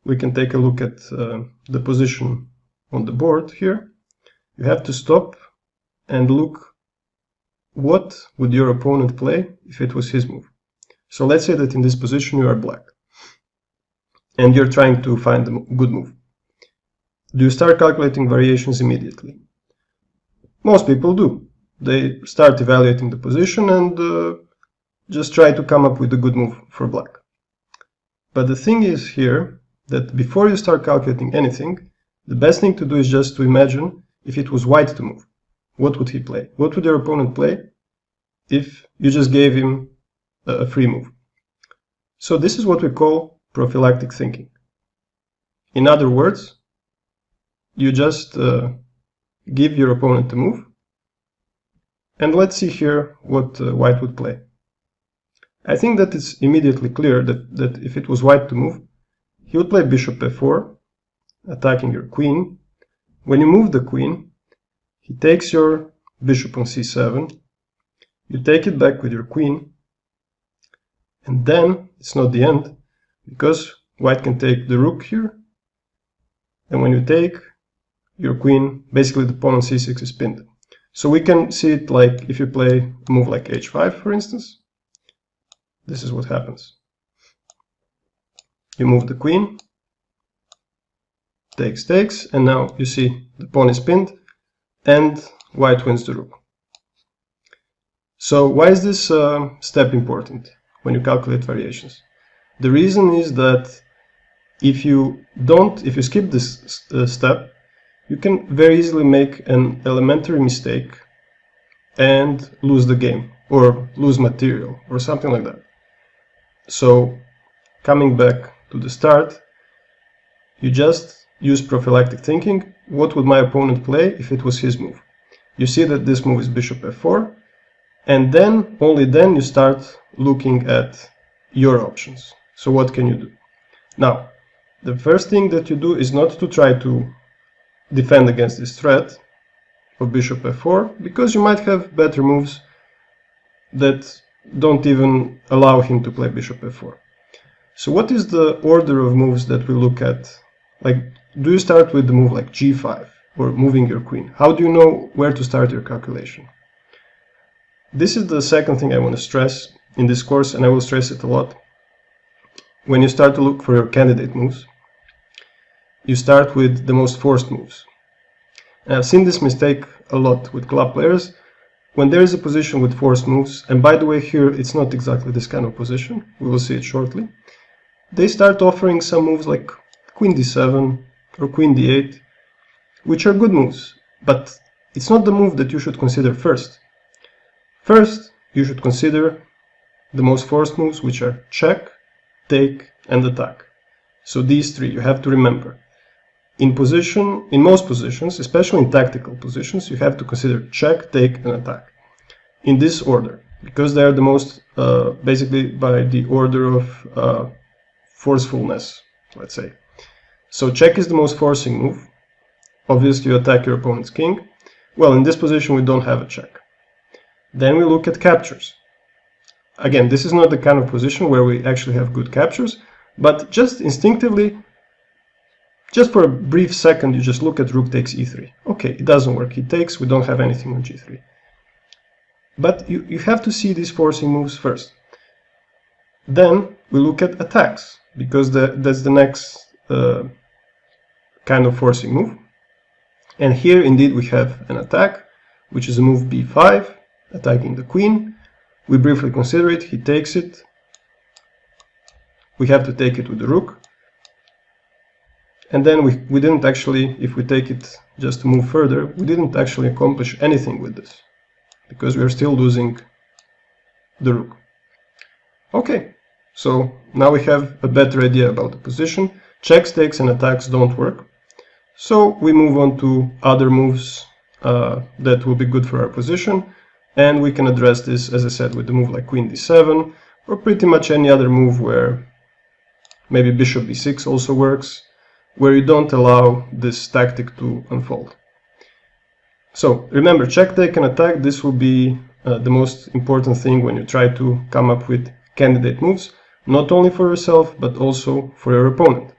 we can take a look at the position on the board here. You have to stop and look what would your opponent play if it was his move. So let's say that in this position you are black and you're trying to find a good move. Do you start calculating variations immediately? Most people do. They start evaluating the position and just try to come up with a good move for black. But the thing is here that before you start calculating anything, the best thing to do is just to imagine if it was white to move. What would he play? What would your opponent play if you just gave him a free move? So this is what we call prophylactic thinking. In other words, you just give your opponent a move, and let's see here what white would play. I think that it's immediately clear that if it was white to move, he would play bishop f4, attacking your queen. When you move the queen, he takes your bishop on c7, you take it back with your queen, and then it's not the end, because white can take the rook here, and when you take your queen, basically the pawn on c6 is pinned. So we can see it like if you play a move like h5, for instance. This is what happens. You move the queen, takes, and now you see the pawn is pinned, and white wins the rook. So why is this step important when you calculate variations? The reason is that if you skip this step, you can very easily make an elementary mistake and lose the game, or lose material, or something like that. So, coming back to the start, you just use prophylactic thinking. What would my opponent play if it was his move? You see that this move is bishop f4, and then, only then, you start looking at your options. So what can you do? Now, the first thing that you do is not to try to defend against this threat of bishop f4, because you might have better moves that don't even allow him to play bishop f4. So what is the order of moves that we look at? Like, do you start with the move like g5 or moving your queen? How do you know where to start your calculation? This is the second thing I want to stress in this course, and I will stress it a lot. When you start to look for your candidate moves, you start with the most forced moves. And I've seen this mistake a lot with club players. When there is a position with forced moves, and by the way here it's not exactly this kind of position, we will see it shortly, they start offering some moves like queen d7 or queen d8, which are good moves, but it's not the move that you should consider first. First, you should consider the most forced moves, which are check, take, and attack. So these three you have to remember. In most positions, especially in tactical positions, you have to consider check, take, and attack in this order, because they are the most, basically by the order of forcefulness, let's say. So check is the most forcing move. Obviously you attack your opponent's king. Well, in this position we don't have a check. Then we look at captures. Again, this is not the kind of position where we actually have good captures, but just instinctively, just for a brief second, you just look at rook takes e3. Okay, it doesn't work. He takes, we don't have anything on g3. But you have to see these forcing moves first. Then we look at attacks, because that's the next kind of forcing move. And here indeed we have an attack, which is a move b5, attacking the queen. We briefly consider it, he takes it. We have to take it with the rook. And then we didn't actually, if we take it just to move further, we didn't actually accomplish anything with this, because we are still losing the rook. Okay, so now we have a better idea about the position. Checks, takes, and attacks don't work. So we move on to other moves that will be good for our position. And we can address this, as I said, with the move like queen d7, or pretty much any other move where maybe bishop b6 also works, where you don't allow this tactic to unfold. So remember, check, take, and attack. This will be the most important thing when you try to come up with candidate moves, not only for yourself, but also for your opponent.